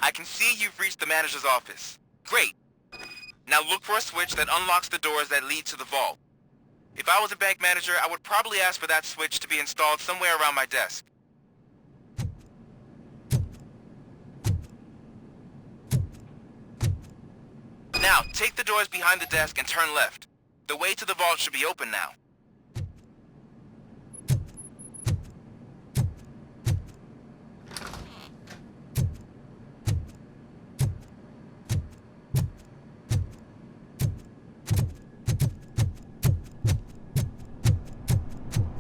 I can see you've reached the manager's office. Great. Now look for a switch that unlocks the doors that lead to the vault. If I was a bank manager, I would probably ask for that switch to be installed somewhere around my desk. Now, take the doors behind the desk and turn left. The way to the vault should be open now.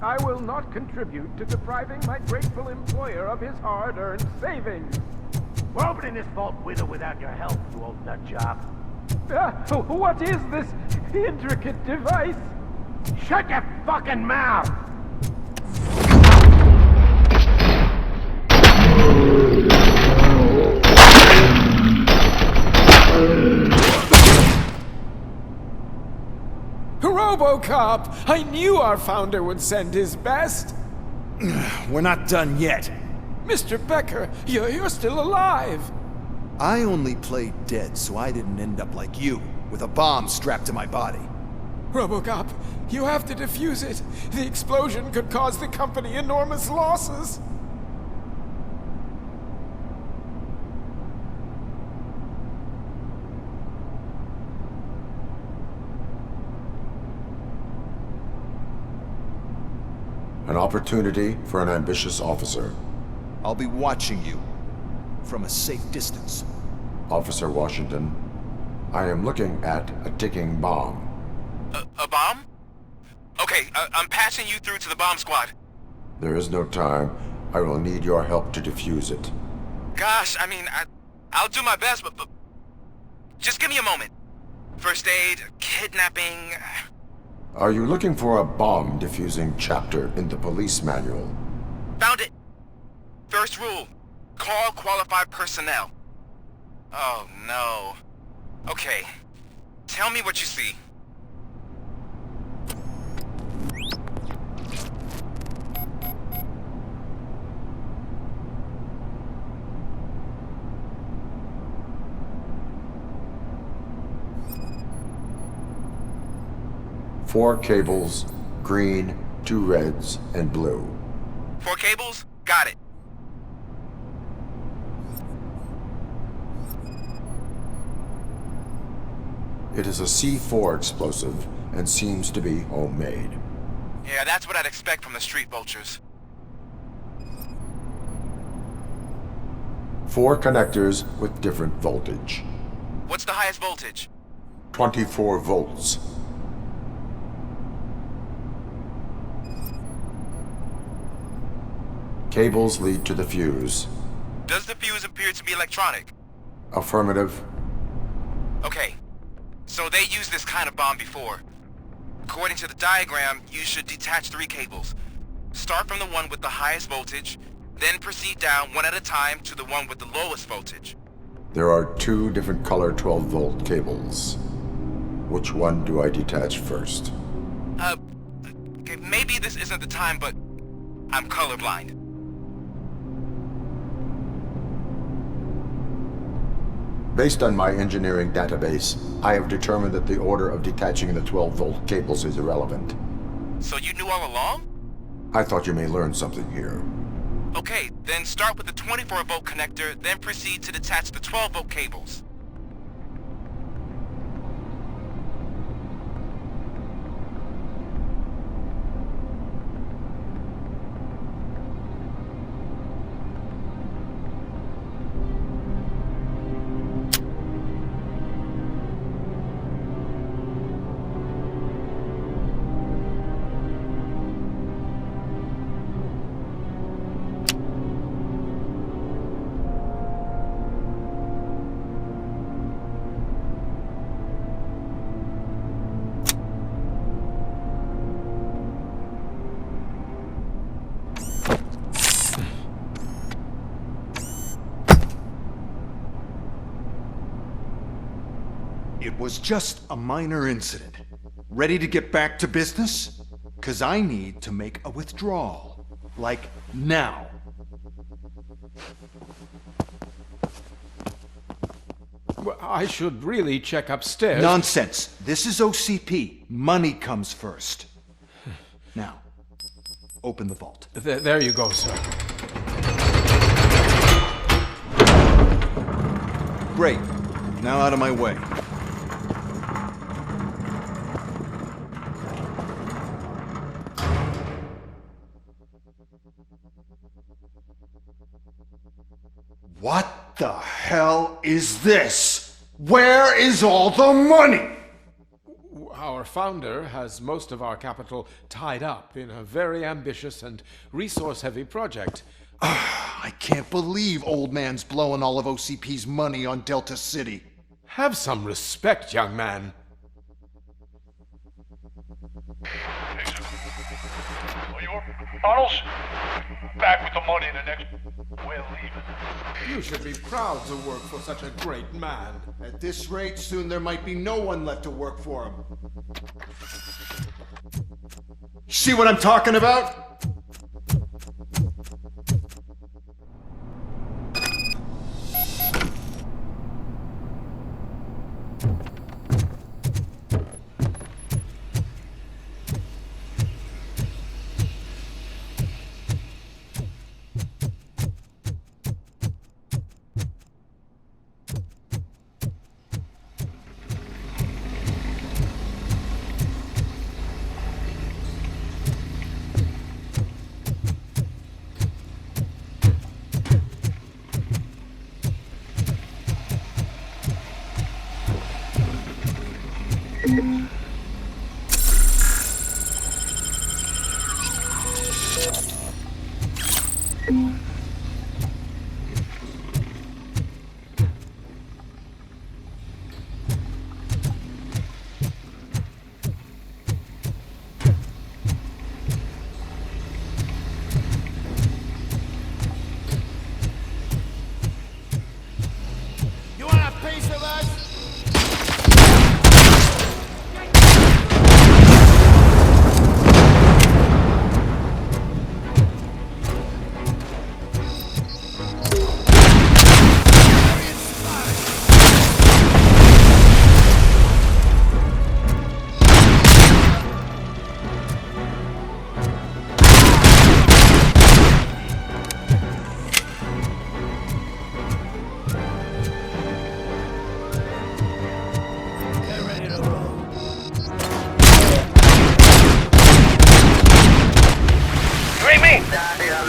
I will not contribute to depriving my grateful employer of his hard-earned savings. We're opening this vault with or without your help, you old nut job. What is this intricate device? Shut your fucking mouth! Robocop! I knew our founder would send his best. We're not done yet. Mr. Becker, you're still alive. I only played dead so I didn't end up like you, with a bomb strapped to my body. Robocop, you have to defuse it. The explosion could cause the company enormous losses. An opportunity for an ambitious officer. I'll be watching you, from a safe distance. Officer Washington, I am looking at a ticking bomb. A bomb? Okay, I'm passing you through to the bomb squad. There is no time. I will need your help to defuse it. Gosh, I mean, I'll do my best, but just give me a moment. First aid, kidnapping... Are you looking for a bomb defusing chapter in the police manual? Found it! First rule, call qualified personnel. Oh no. Okay, tell me what you see. Four cables, green, 2 reds, and blue. 4 cables? Got it. It is a C4 explosive and seems to be homemade. Yeah, that's what I'd expect from the street vultures. 4 connectors with different voltage. What's the highest voltage? 24 volts. Cables lead to the fuse. Does the fuse appear to be electronic? Affirmative. Okay, so they used this kind of bomb before. According to the diagram, you should detach 3 cables. Start from the one with the highest voltage, then proceed down one at a time to the one with the lowest voltage. There are 2 different color 12-volt cables. Which one do I detach first? Okay, maybe this isn't the time, but I'm colorblind. Based on my engineering database, I have determined that the order of detaching the 12-volt cables is irrelevant. So you knew all along? I thought you may learn something here. Okay, then start with the 24-volt connector, then proceed to detach the 12-volt cables. It was just a minor incident. Ready to get back to business? 'Cause I need to make a withdrawal. Like, now. Well, I should really check upstairs. Nonsense. This is OCP. Money comes first. Now, open the vault. There you go, sir. Great. Now out of my way. What the hell is this? Where is all the money? Our founder has most of our capital tied up in a very ambitious and resource-heavy project. I can't believe old man's blowing all of OCP's money on Delta City. Have some respect, young man. Tunnels? Back with the money in the next... We're leaving. You should be proud to work for such a great man. At this rate, soon there might be no one left to work for him. See what I'm talking about?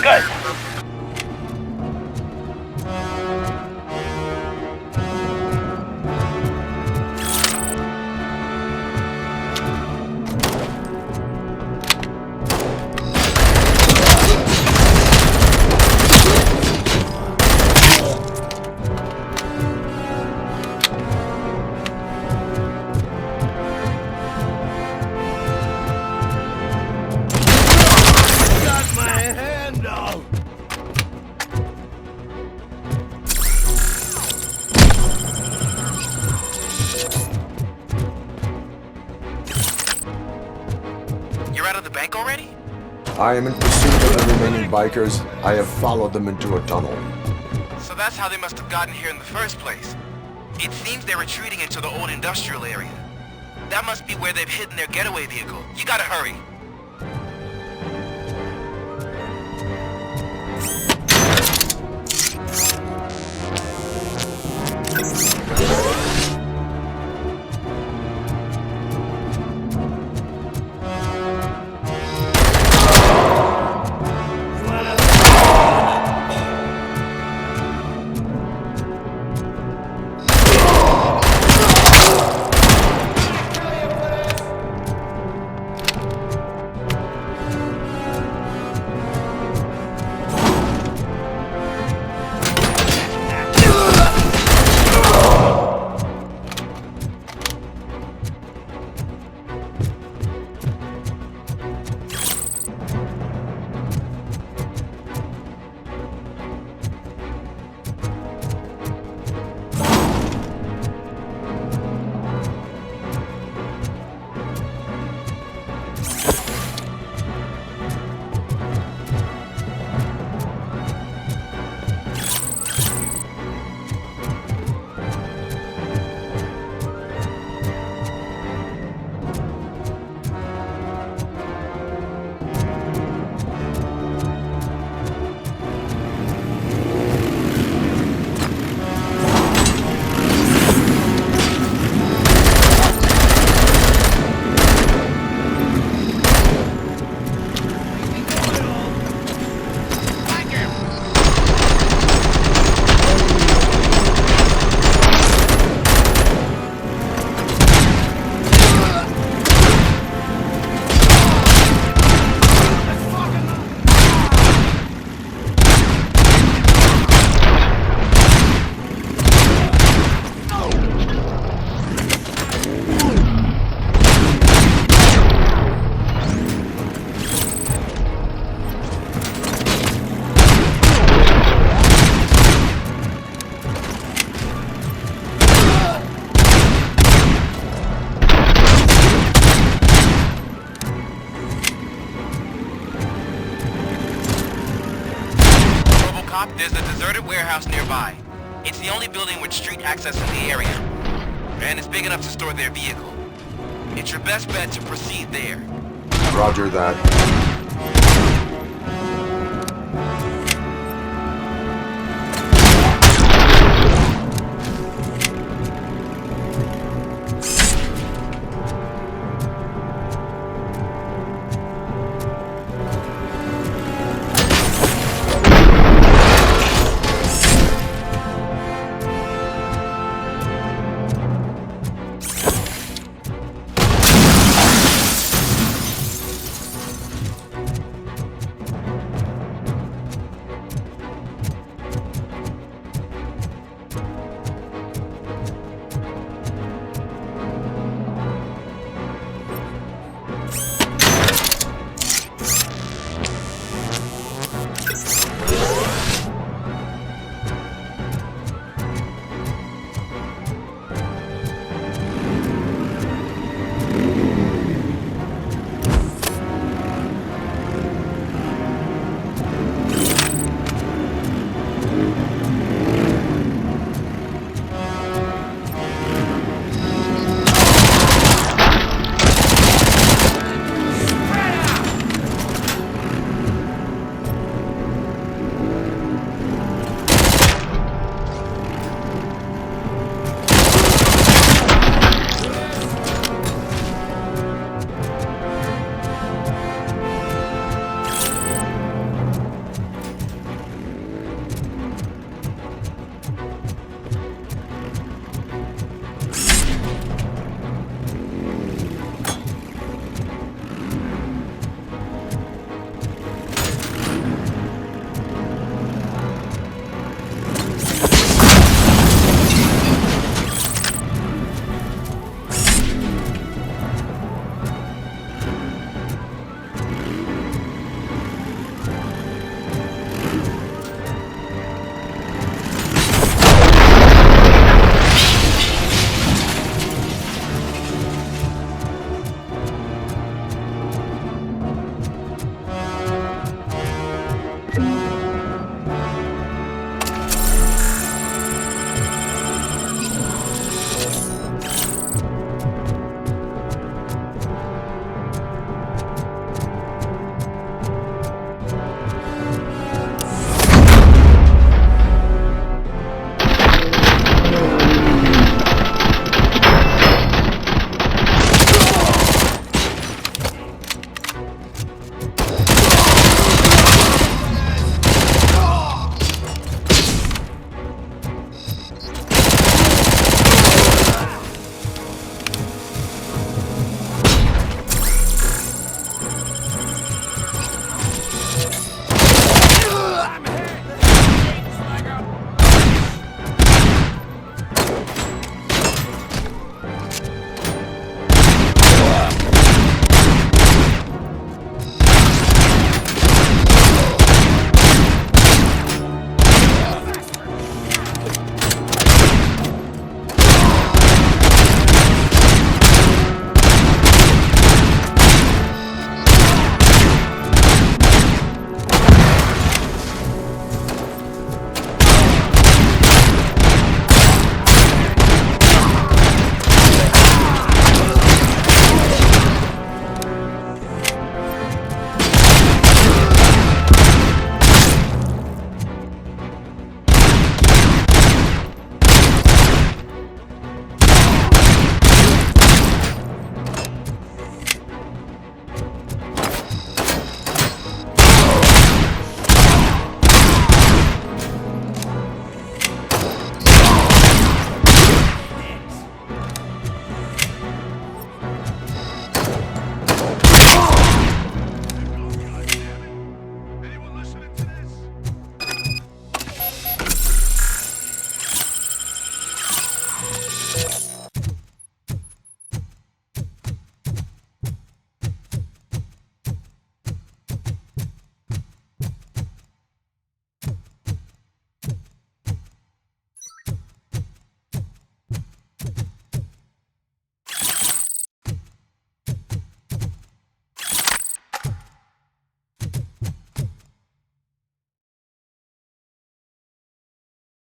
Good. Already? I am in pursuit of the remaining bikers. I have followed them into a tunnel. So that's how they must have gotten here in the first place. It seems they're retreating into the old industrial area. That must be where they've hidden their getaway vehicle. You gotta hurry. Robocop, there's a deserted warehouse nearby. It's the only building with street access in the area. And it's big enough to store their vehicle. It's your best bet to proceed there. Roger that.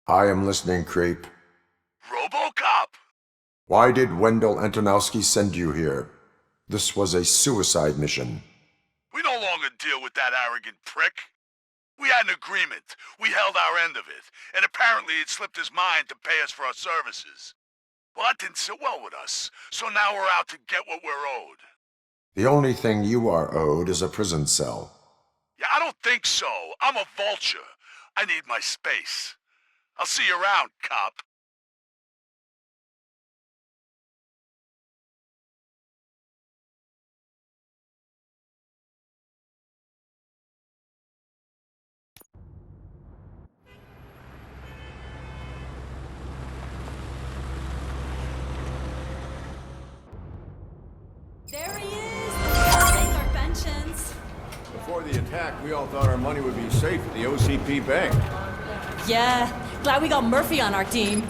I am listening, creep. Robocop! Why did Wendell Antonowski send you here? This was a suicide mission. We no longer deal with that arrogant prick. We had an agreement. We held our end of it, and apparently it slipped his mind to pay us for our services. Well, that didn't sit well with us, so now we're out to get what we're owed. The only thing you are owed is a prison cell. Yeah, I don't think so. I'm a vulture. I need my space. I'll see you around, cop. There he is! Paying our pensions. Before the attack, we all thought our money would be safe at the OCP bank. Yeah, glad we got Murphy on our team.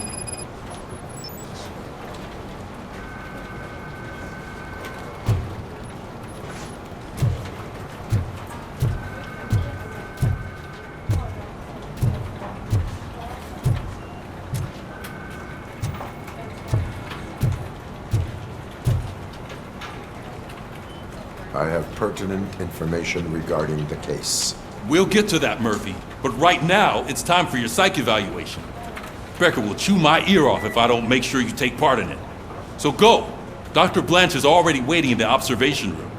I have pertinent information regarding the case. We'll get to that, Murphy. But right now, it's time for your psych evaluation. Becker will chew my ear off if I don't make sure you take part in it. So go. Dr. Blanche is already waiting in the observation room.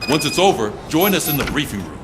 Once it's over, join us in the briefing room.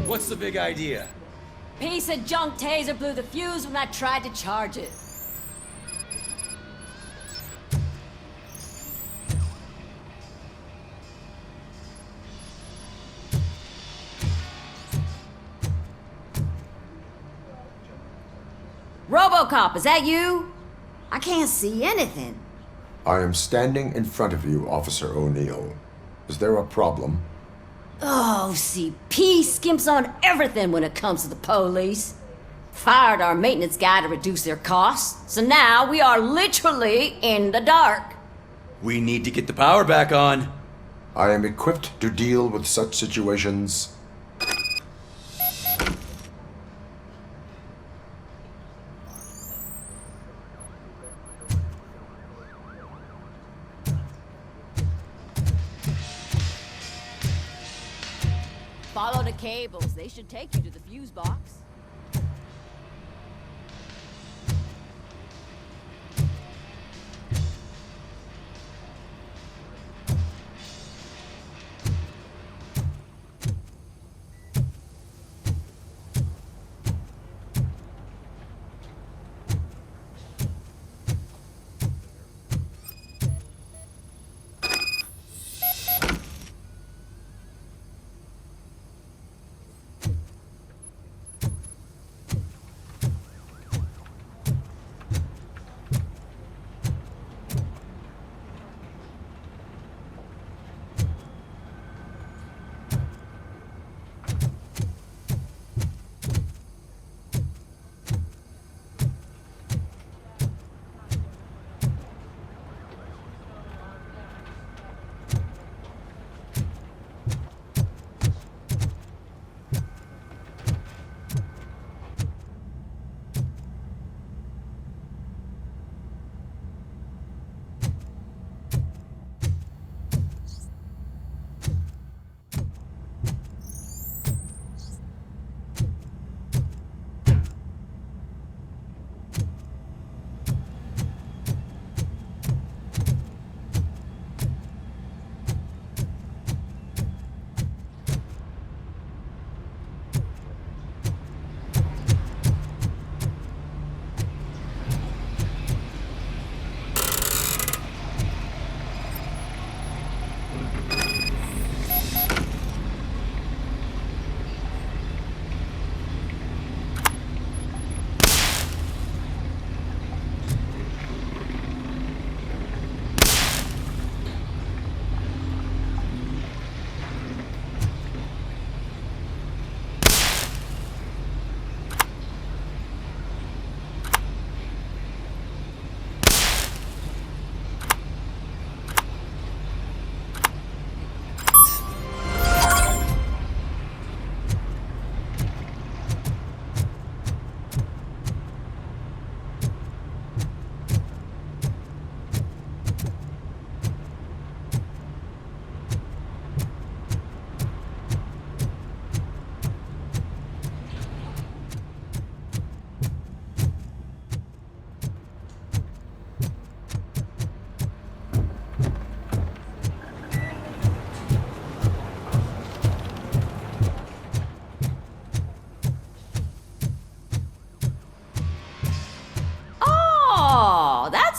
What's the big idea? Piece of junk taser blew the fuse when I tried to charge it. Robocop, is that you? I can't see anything. I am standing in front of you, Officer O'Neill. Is there a problem? Oh, CP skimps on everything when it comes to the police. Fired our maintenance guy to reduce their costs, so now we are literally in the dark. We need to get the power back on. I am equipped to deal with such situations. Follow the cables. They should take you to the fuse box.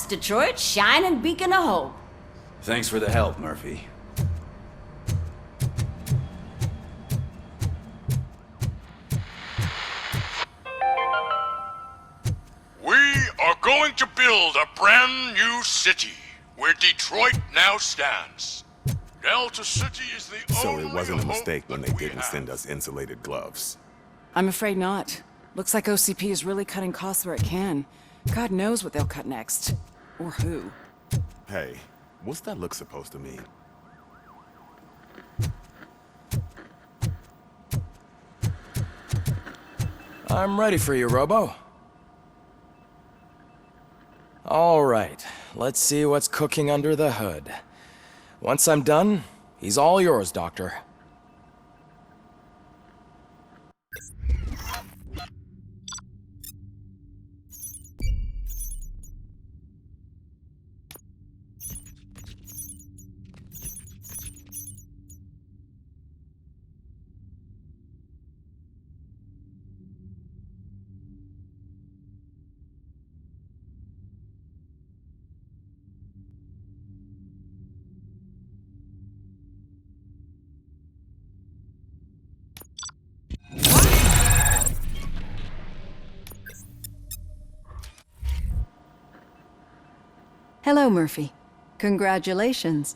Detroit's shining beacon of hope. Thanks for the help, Murphy. We are going to build a brand new city where Detroit now stands. Delta City is the So only it wasn't a hope mistake when that they we didn't have. send us insulated gloves. I'm afraid not. Looks like OCP is really cutting costs where it can. God knows what they'll cut next. Or who. Hey, what's that look supposed to mean? I'm ready for you, Robo. All right, let's see what's cooking under the hood. Once I'm done, he's all yours, Doctor. Hello, Murphy. Congratulations.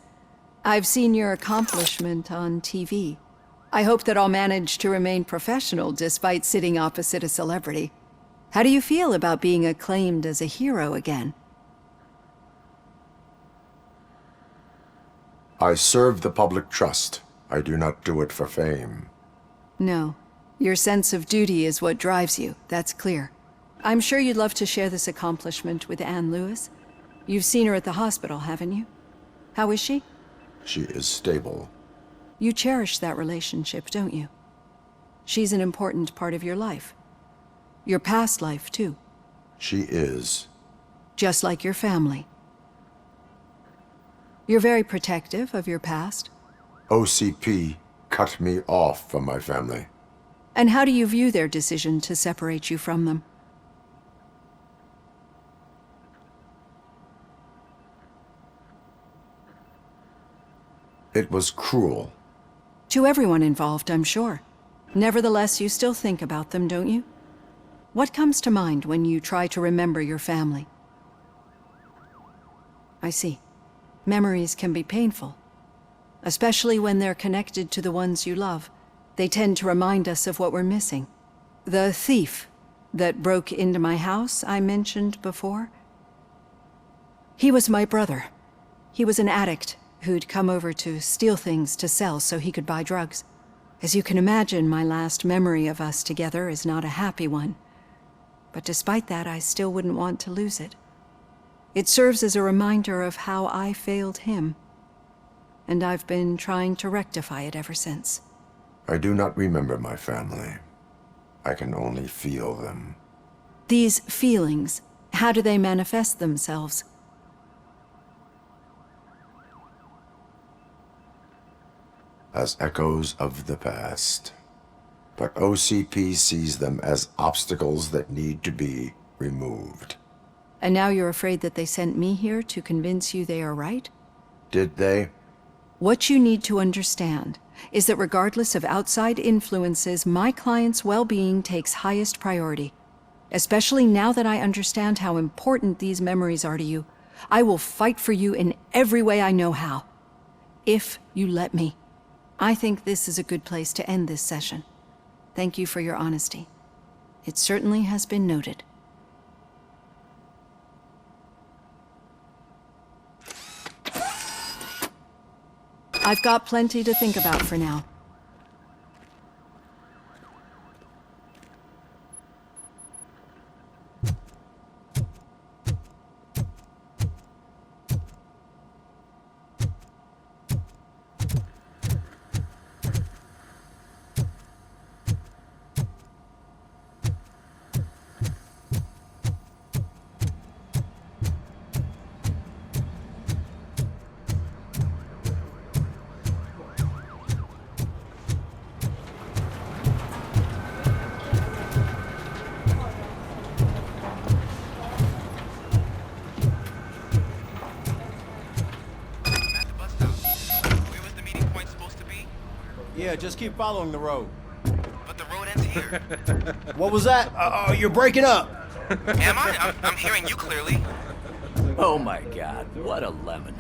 I've seen your accomplishment on TV. I hope that I'll manage to remain professional despite sitting opposite a celebrity. How do you feel about being acclaimed as a hero again? I serve the public trust. I do not do it for fame. No. Your sense of duty is what drives you, that's clear. I'm sure you'd love to share this accomplishment with Anne Lewis. You've seen her at the hospital, haven't you? How is she? She is stable. You cherish that relationship, don't you? She's an important part of your life. Your past life, too. She is. Just like your family. You're very protective of your past. OCP cut me off from my family. And how do you view their decision to separate you from them? It was cruel. To everyone involved, I'm sure. Nevertheless, you still think about them, don't you? What comes to mind when you try to remember your family? I see. Memories can be painful, especially when they're connected to the ones you love. They tend to remind us of what we're missing. The thief that broke into my house I mentioned before, he was my brother. He was an addict who'd come over to steal things to sell so he could buy drugs. As you can imagine, my last memory of us together is not a happy one. But despite that, I still wouldn't want to lose it. It serves as a reminder of how I failed him. And I've been trying to rectify it ever since. I do not remember my family. I can only feel them. These feelings, how do they manifest themselves? As echoes of the past. But OCP sees them as obstacles that need to be removed. And now you're afraid that they sent me here to convince you they are right? Did they? What you need to understand is that regardless of outside influences, my client's well-being takes highest priority. Especially now that I understand how important these memories are to you, I will fight for you in every way I know how. If you let me. I think this is a good place to end this session. Thank you for your honesty. It certainly has been noted. I've got plenty to think about for now. Yeah, just keep following the road. But the road ends here. What was that? You're breaking up. Am I? I'm hearing you clearly. Oh my god, what a lemon.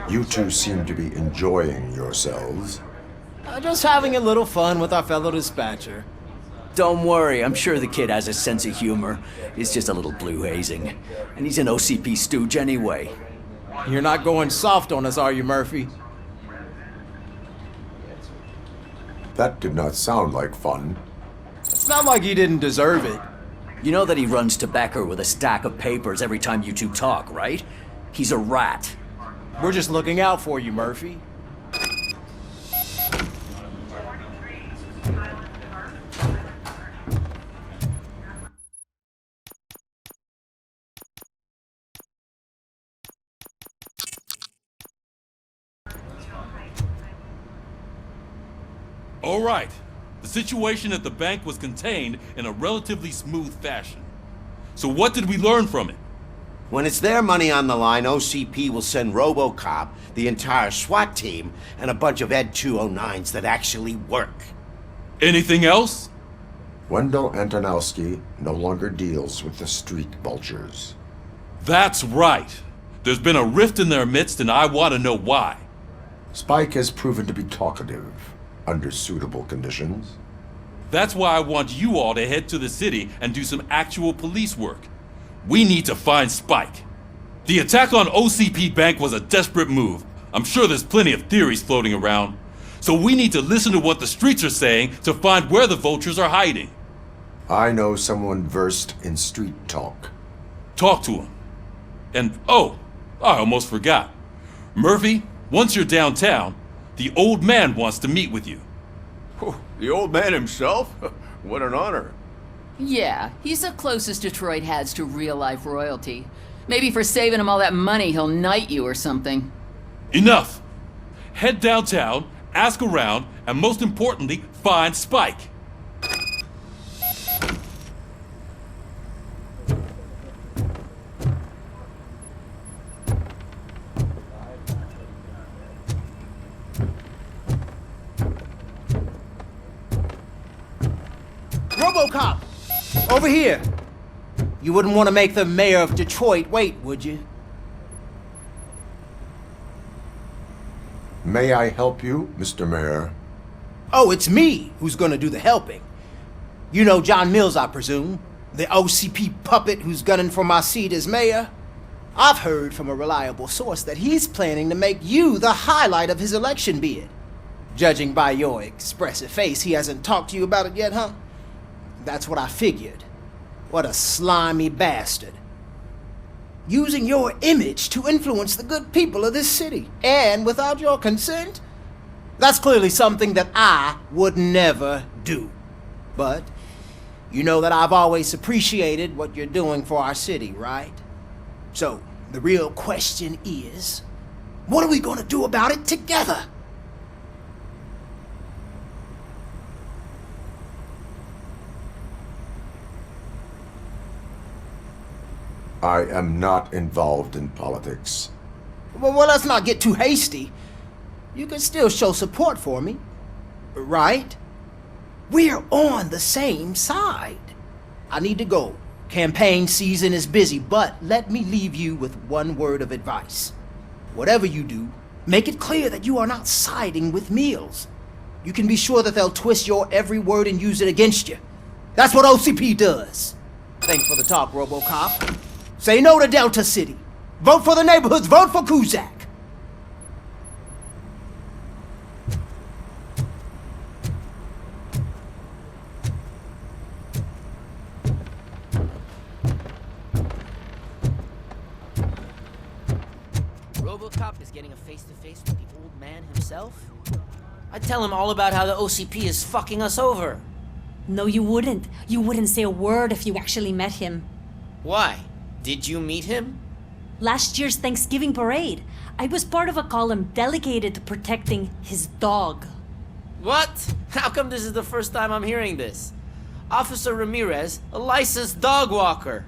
You two seem to be enjoying yourselves. Just having a little fun with our fellow dispatcher. Don't worry, I'm sure the kid has a sense of humor. It's just a little blue hazing. And he's an OCP stooge anyway. You're not going soft on us, are you, Murphy? That did not sound like fun. It's not like he didn't deserve it. You know that he runs to Becker with a stack of papers every time you two talk, right? He's a rat. We're just looking out for you, Murphy. All right. The situation at the bank was contained in a relatively smooth fashion. So what did we learn from it? When it's their money on the line, OCP will send Robocop, the entire SWAT team, and a bunch of Ed 209s that actually work. Anything else? Wendell Antonowski no longer deals with the street vultures. That's right. There's been a rift in their midst, and I want to know why. Spike has proven to be talkative, under suitable conditions. That's why I want you all to head to the city and do some actual police work. We need to find Spike. The attack on OCP Bank was a desperate move. I'm sure there's plenty of theories floating around. So we need to listen to what the streets are saying to find where the vultures are hiding. I know someone versed in street talk. Talk to him. And, oh, I almost forgot. Murphy, once you're downtown, the old man wants to meet with you. Oh, the old man himself? What an honor. Yeah, he's the closest Detroit has to real-life royalty. Maybe for saving him all that money, he'll knight you or something. Enough! Head downtown, ask around, and most importantly, find Spike. Robocop! Over here! You wouldn't want to make the mayor of Detroit wait, would you? May I help you, Mr. Mayor? Oh, it's me who's gonna do the helping. You know John Mills, I presume? The OCP puppet who's gunning for my seat as mayor? I've heard from a reliable source that he's planning to make you the highlight of his election bid. Judging by your expressive face, he hasn't talked to you about it yet, huh? That's what I figured. What a slimy bastard. Using your image to influence the good people of this city, and without your consent? That's clearly something that I would never do. But you know that I've always appreciated what you're doing for our city, right? So, the real question is, what are we gonna do about it together? I am not involved in politics. Well, let's not get too hasty. You can still show support for me, right? We're on the same side. I need to go. Campaign season is busy, but let me leave you with one word of advice. Whatever you do, make it clear that you are not siding with Mills. You can be sure that they'll twist your every word and use it against you. That's what OCP does. Thanks for the talk, Robocop. Say no to Delta City. Vote for the neighborhoods. Vote for Kuzak. Robocop is getting a face-to-face with the old man himself? I'd tell him all about how the OCP is fucking us over. No, you wouldn't. You wouldn't say a word if you actually met him. Why? Did you meet him? Last year's Thanksgiving parade, I was part of a column dedicated to protecting his dog. What? How come this is the first time I'm hearing this? Officer Ramirez, a licensed dog walker.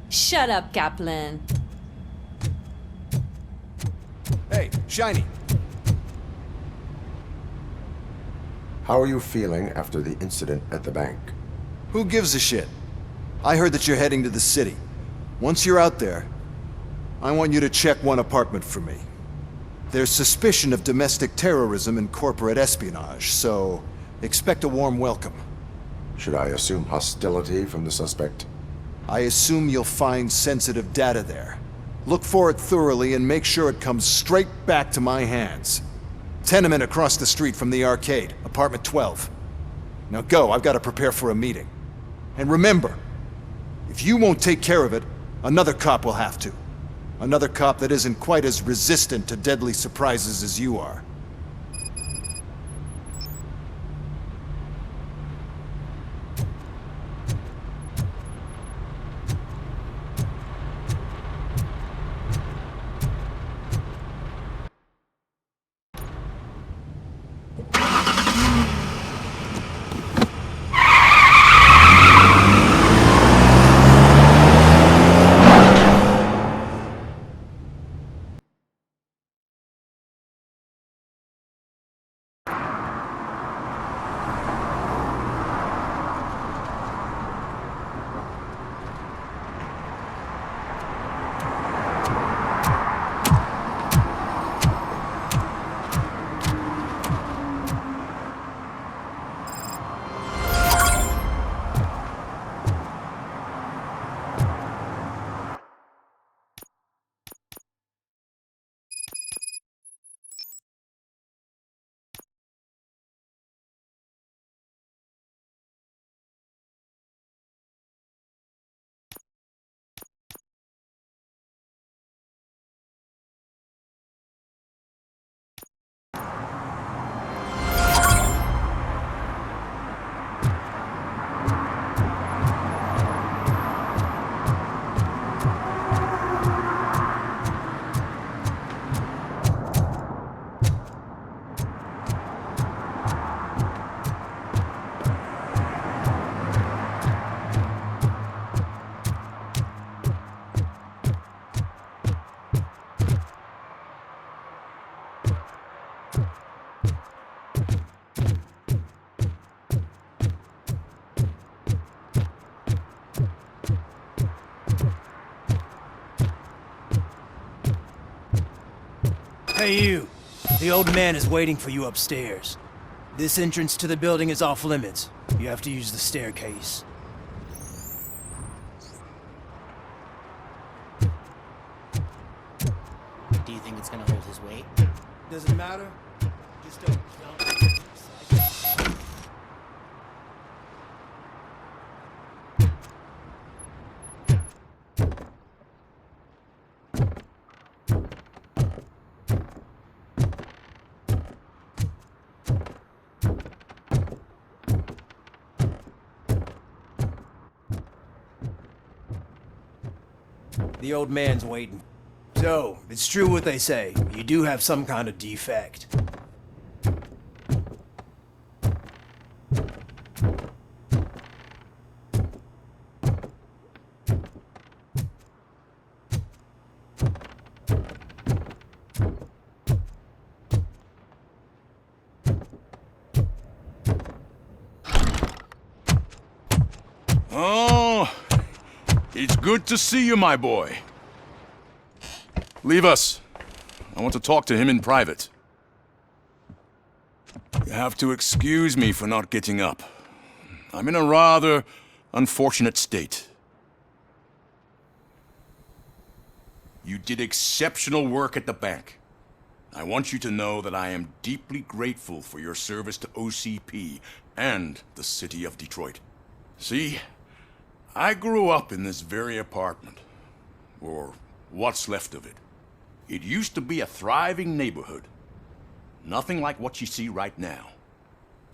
Shut up, Kaplan. Shiny. How are you feeling after the incident at the bank? Who gives a shit? I heard that you're heading to the city. Once you're out there, I want you to check one apartment for me. There's suspicion of domestic terrorism and corporate espionage, so expect a warm welcome. Should I assume hostility from the suspect? I assume you'll find sensitive data there. Look for it thoroughly and make sure it comes straight back to my hands. Tenement across the street from the arcade, apartment 12. Now go, I've got to prepare for a meeting. And remember, if you won't take care of it, another cop will have to. Another cop that isn't quite as resistant to deadly surprises as you are. Hey you, the old man is waiting for you upstairs. This entrance to the building is off limits. You have to use the staircase. Do you think it's gonna hold his weight? Doesn't matter. Just don't jump. The old man's waiting. So, it's true what they say. You do have some kind of defect. Oh, it's good to see you, my boy. Leave us. I want to talk to him in private. You have to excuse me for not getting up. I'm in a rather unfortunate state. You did exceptional work at the bank. I want you to know that I am deeply grateful for your service to OCP and the city of Detroit. See, I grew up in this very apartment, or what's left of it. It used to be a thriving neighborhood. Nothing like what you see right now.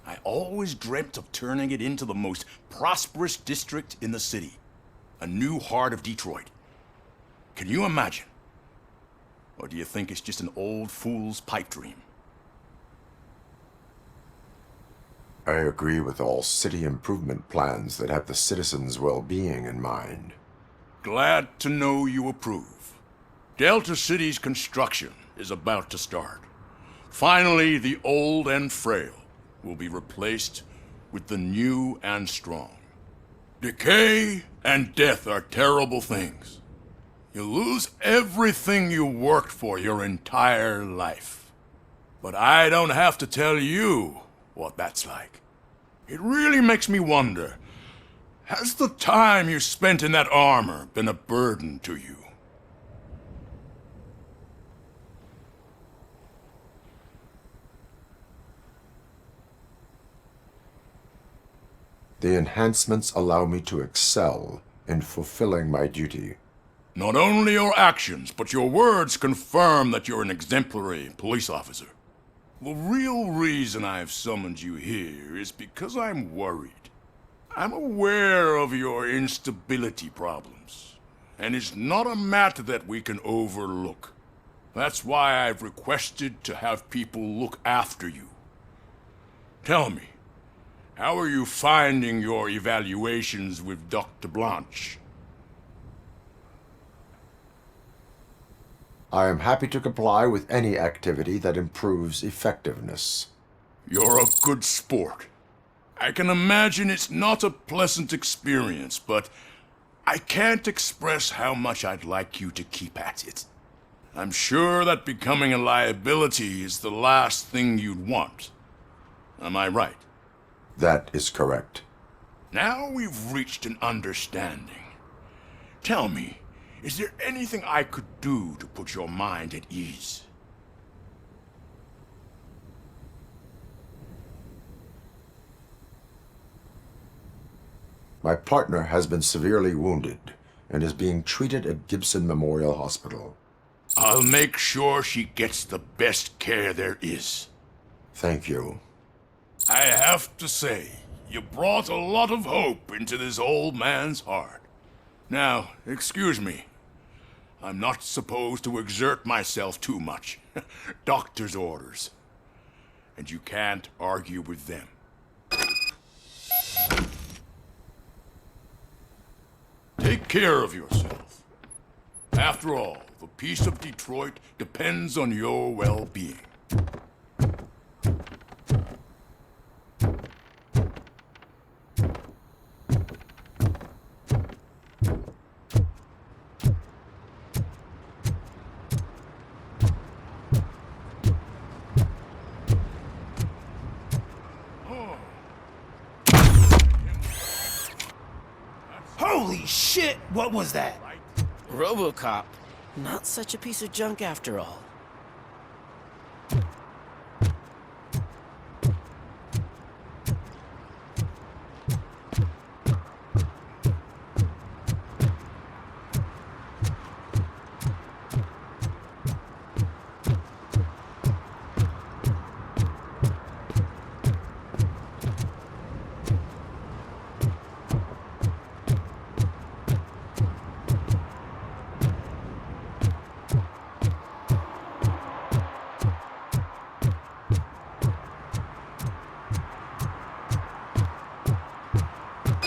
I always dreamt of turning it into the most prosperous district in the city. A new heart of Detroit. Can you imagine? Or do you think it's just an old fool's pipe dream? I agree with all city improvement plans that have the citizens' well-being in mind. Glad to know you approve. Delta City's construction is about to start. Finally, the old and frail will be replaced with the new and strong. Decay and death are terrible things. You lose everything you worked for your entire life. But I don't have to tell you what that's like. It really makes me wonder, has the time you spent in that armor been a burden to you? The enhancements allow me to excel in fulfilling my duty. Not only your actions, but your words confirm that you're an exemplary police officer. The real reason I've summoned you here is because I'm worried. I'm aware of your instability problems, and it's not a matter that we can overlook. That's why I've requested to have people look after you. Tell me, how are you finding your evaluations with Dr. Blanche? I am happy to comply with any activity that improves effectiveness. You're a good sport. I can imagine it's not a pleasant experience, but I can't express how much I'd like you to keep at it. I'm sure that becoming a liability is the last thing you'd want. Am I right? That is correct. Now we've reached an understanding. Tell me, is there anything I could do to put your mind at ease? My partner has been severely wounded and is being treated at Gibson Memorial Hospital. I'll make sure she gets the best care there is. Thank you. I have to say, you brought a lot of hope into this old man's heart. Now, excuse me. I'm not supposed to exert myself too much. Doctor's orders. And you can't argue with them. Take care of yourself. After all, the peace of Detroit depends on your well-being. Holy shit! What was that? Robocop. Not such a piece of junk after all.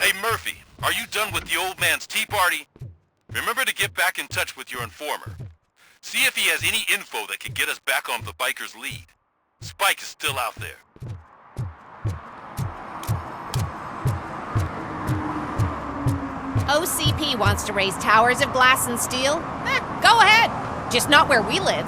Hey, Murphy, are you done with the old man's tea party? Remember to get back in touch with your informer. See if he has any info that could get us back on the biker's lead. Spike is still out there. OCP wants to raise towers of glass and steel? Go ahead. Just not where we live.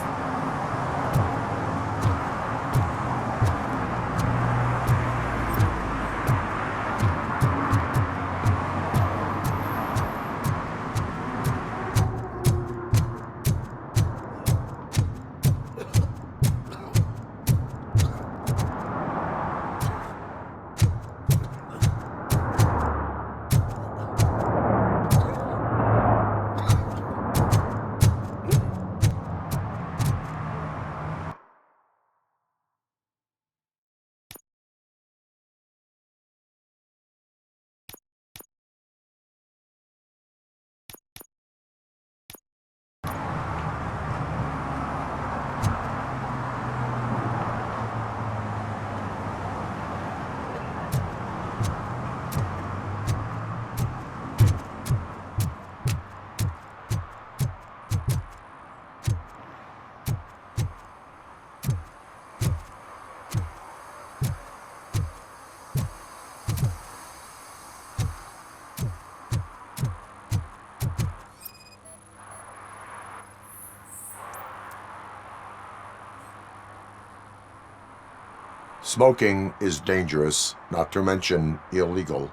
Smoking is dangerous, not to mention illegal.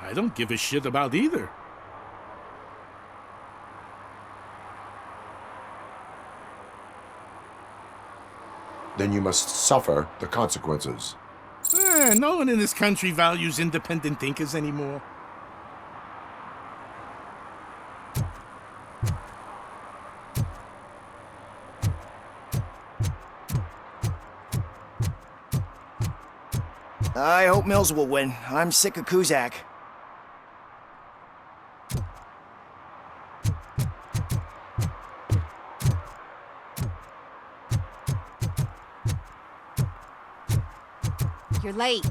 I don't give a shit about either. Then you must suffer the consequences. No one in this country values independent thinkers anymore. I hope Mills will win. I'm sick of Kuzak. You're late.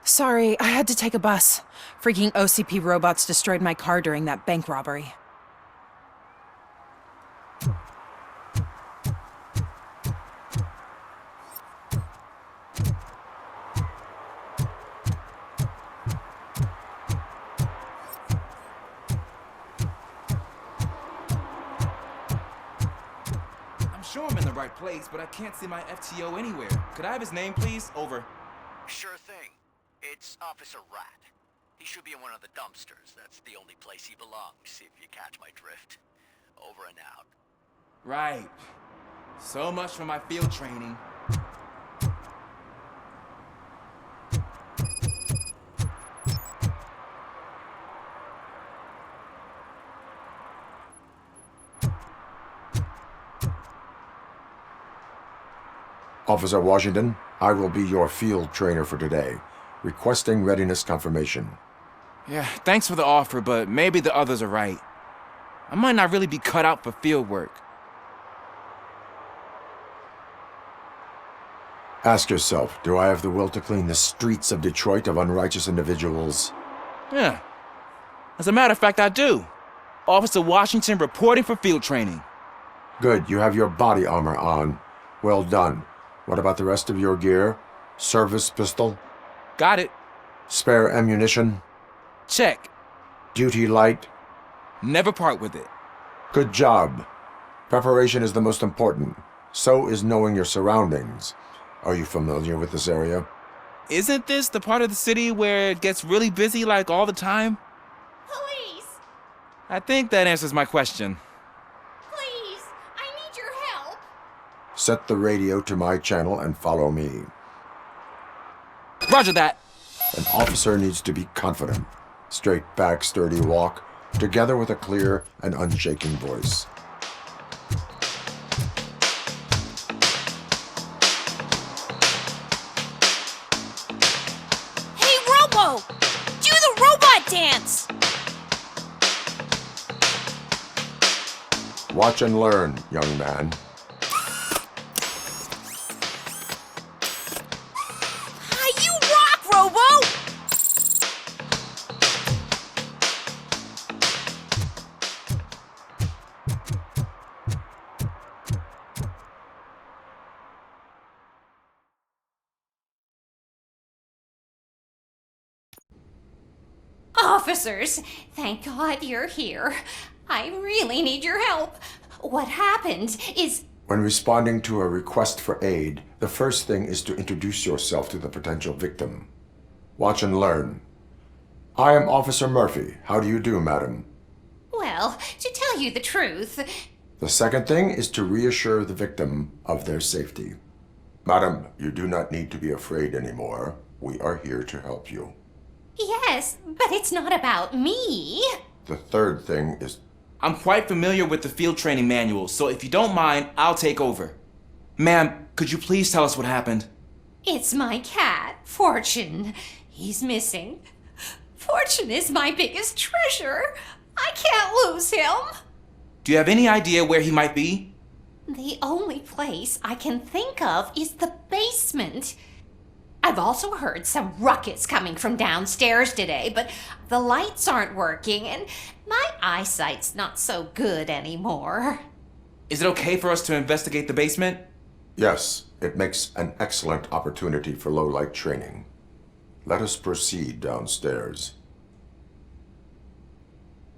Sorry, I had to take a bus. Freaking OCP robots destroyed my car during that bank robbery. I'm sure I'm in the right place, but I can't see my FTO anywhere. Could I have his name, please? Over. Sure thing. It's Officer Rat. He should be in one of the dumpsters. That's the only place he belongs, if you catch my drift. Over and out. Right. So much for my field training. Officer Washington, I will be your field trainer for today. Requesting readiness confirmation. Yeah, thanks for the offer, but maybe the others are right. I might not really be cut out for field work. Ask yourself, do I have the will to clean the streets of Detroit of unrighteous individuals? Yeah. As a matter of fact, I do. Officer Washington reporting for field training. Good, you have your body armor on. Well done. What about the rest of your gear? Service pistol? Got it. Spare ammunition? Check. Duty light? Never part with it. Good job. Preparation is the most important. So is knowing your surroundings. Are you familiar with this area? Isn't this the part of the city where it gets really busy like all the time? Police! I think that answers my question. Please! I need your help! Set the radio to my channel and follow me. Roger that. An officer needs to be confident. Straight back, sturdy walk, together with a clear and unshaking voice. Hey, Robo! Do the robot dance! Watch and learn, young man. You rock, Robo! Officers, thank God you're here. I really need your help. What happened is... When responding to a request for aid, the first thing is to introduce yourself to the potential victim. Watch and learn. I am Officer Murphy. How do you do, madam? Well, to tell you the truth... The second thing is to reassure the victim of their safety. Madam, you do not need to be afraid anymore. We are here to help you. Yes, but it's not about me. The third thing is... I'm quite familiar with the field training manual, so if you don't mind, I'll take over. Ma'am, could you please tell us what happened? It's my cat, Fortune. He's missing. Fortune is my biggest treasure. I can't lose him. Do you have any idea where he might be? The only place I can think of is the basement. I've also heard some ruckus coming from downstairs today, but the lights aren't working and my eyesight's not so good anymore. Is it okay for us to investigate the basement? Yes, it makes an excellent opportunity for low-light training. Let us proceed downstairs.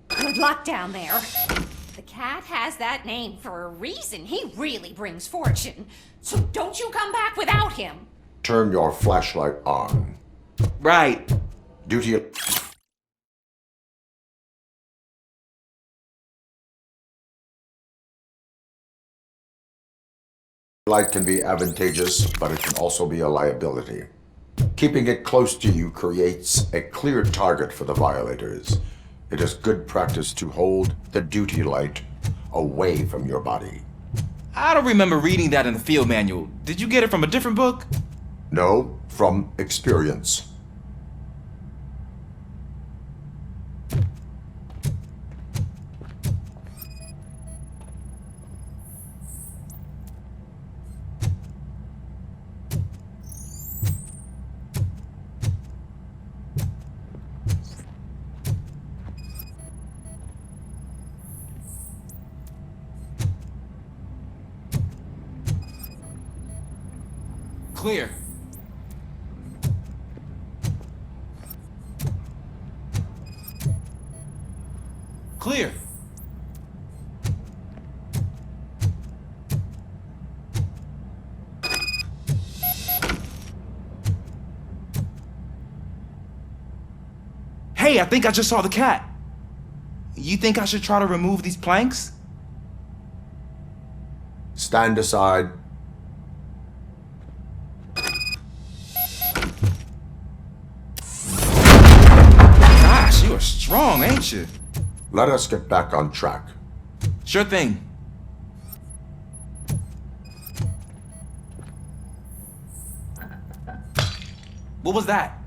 Good luck down there. The cat has that name for a reason. He really brings fortune. So don't you come back without him. Turn your flashlight on. Right. Duty... Light can be advantageous, but it can also be a liability. Keeping it close to you creates a clear target for the violators. It is good practice to hold the duty light away from your body. I don't remember reading that in the field manual. Did you get it from a different book? No, from experience. Clear. Clear. Hey, I think I just saw the cat. You think I should try to remove these planks? Stand aside. Gosh, you are strong, ain't you? Let us get back on track. Sure thing. What was that?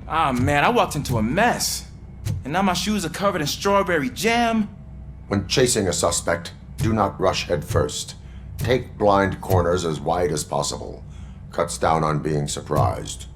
Ah, man, I walked into a mess. And now my shoes are covered in strawberry jam. When chasing a suspect, do not rush head first. Take blind corners as wide as possible. Cuts down on being surprised.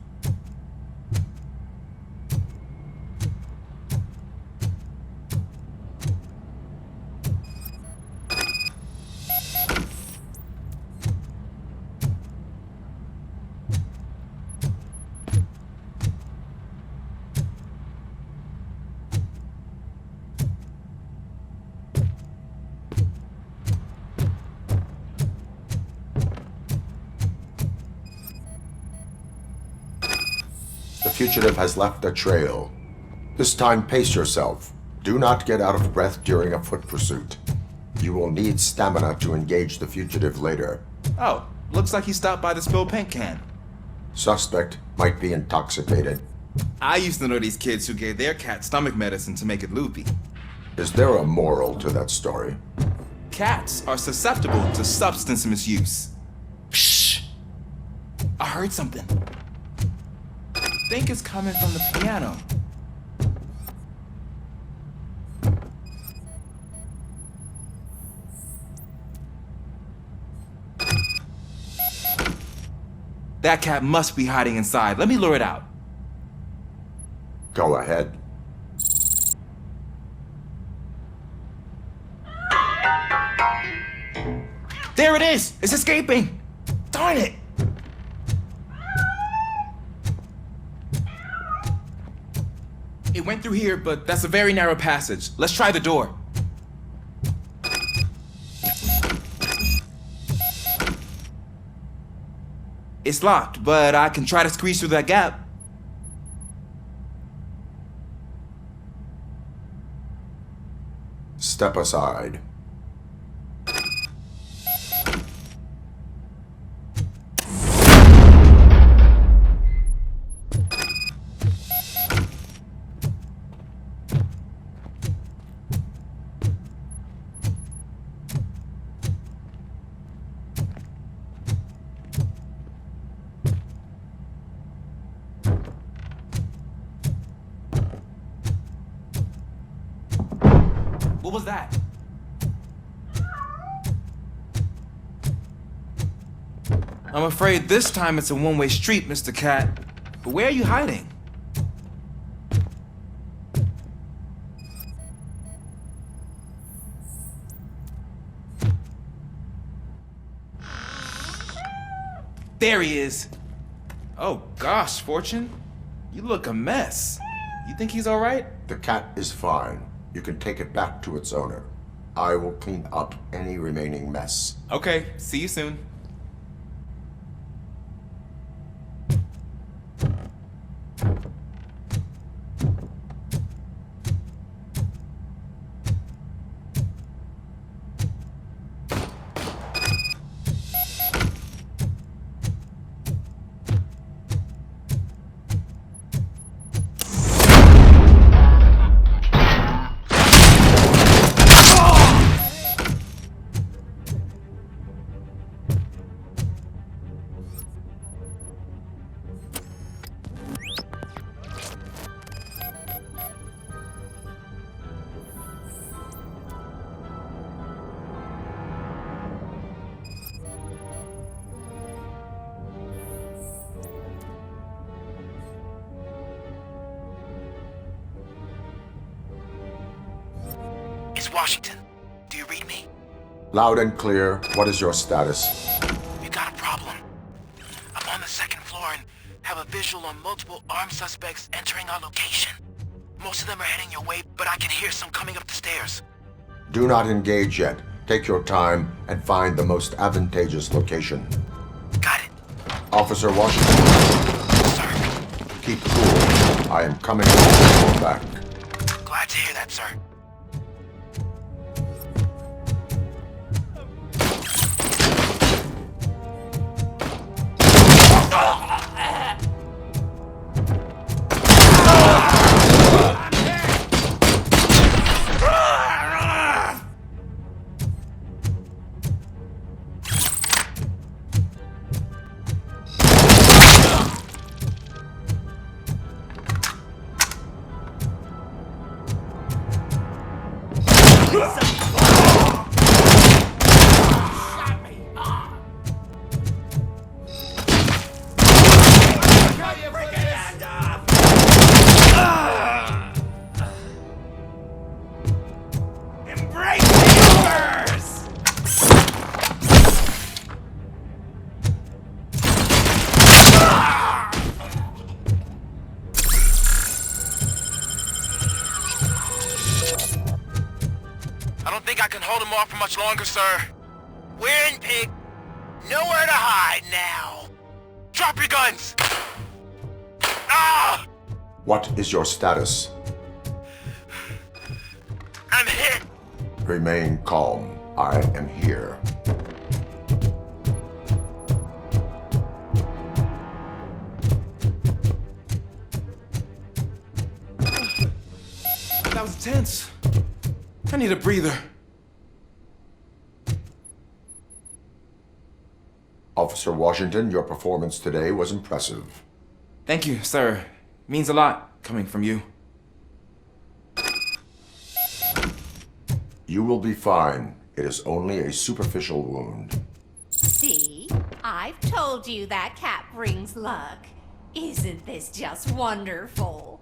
The fugitive has left a trail. This time, pace yourself. Do not get out of breath during a foot pursuit. You will need stamina to engage the fugitive later. Oh, looks like he stopped by the spilled paint can. Suspect might be intoxicated. I used to know these kids who gave their cat stomach medicine to make it loopy. Is there a moral to that story? Cats are susceptible to substance misuse. Shh! I heard something. I think it's coming from the piano. That cat must be hiding inside. Let me lure it out. Go ahead. There it is! It's escaping! Darn it! It went through here, but that's a very narrow passage. Let's try the door. It's locked, but I can try to squeeze through that gap. Step aside. What was that? I'm afraid this time it's a one-way street, Mr. Cat. But where are you hiding? There he is. Oh gosh, Fortune. You look a mess. You think he's alright? The cat is fine. You can take it back to its owner. I will clean up any remaining mess. Okay, see you soon. It's Washington. Do you read me? Loud and clear. What is your status? We got a problem. I'm on the second floor and have a visual on multiple armed suspects entering our location. Most of them are heading your way, but I can hear some coming up the stairs. Do not engage yet. Take your time and find the most advantageous location. Got it. Officer Washington. Sir. Keep cool. I am coming to your back. Glad to hear that, sir. I don't think I can hold him off for much longer, sir. We're in, pig. Nowhere to hide now. Drop your guns! Ah! What is your status? I'm hit. Remain calm. I am here. That was tense. I need a breather. Officer Washington, your performance today was impressive. Thank you, sir. Means a lot coming from you. You will be fine. It is only a superficial wound. See? I've told you that cat brings luck. Isn't this just wonderful?